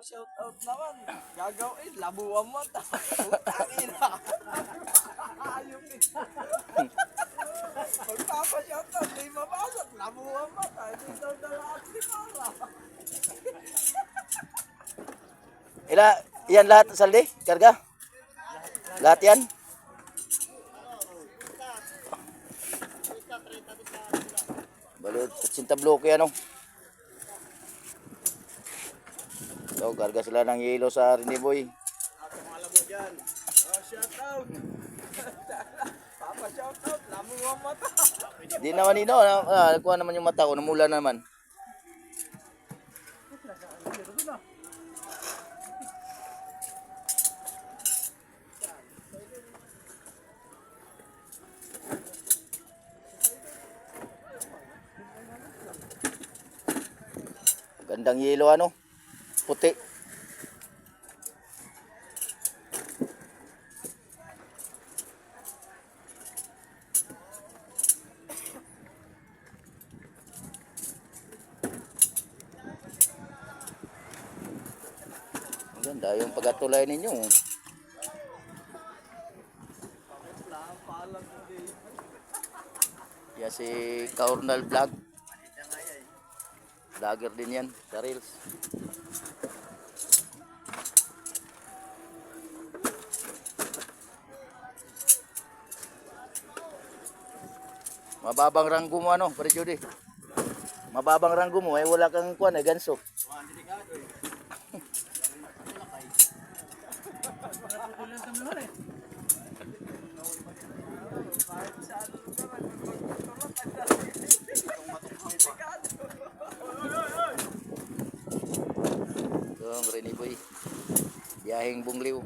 Shout out naman. Gagawin, labuan mo. Putangin na. Ayun eh. Magpapa-shout out, di mabasat. Labuan mo. Hindi daw lahat si Mara. Yan lahat, Saldi? Karga? Lahat yan? Balot, 80 bloke ano? So, karga sila ng yelo sa Riniboy. Ako mga labo dyan. Oh, shout out. Papa-shout out, labuan mo. Di naman ino, kuha naman yung mata ko, namula naman. Gandang yelo ano, puti. Ang ganda yung pagkatulay ninyo. Yan si Kaurnal Vlog. Vlogger din yan sa Reels. Mababang ranggo mo ano, Pare Jody. Mababang ranggo mo, wala kang kuwan ganso. Yung Riniboy. Biyaheng Bungliw.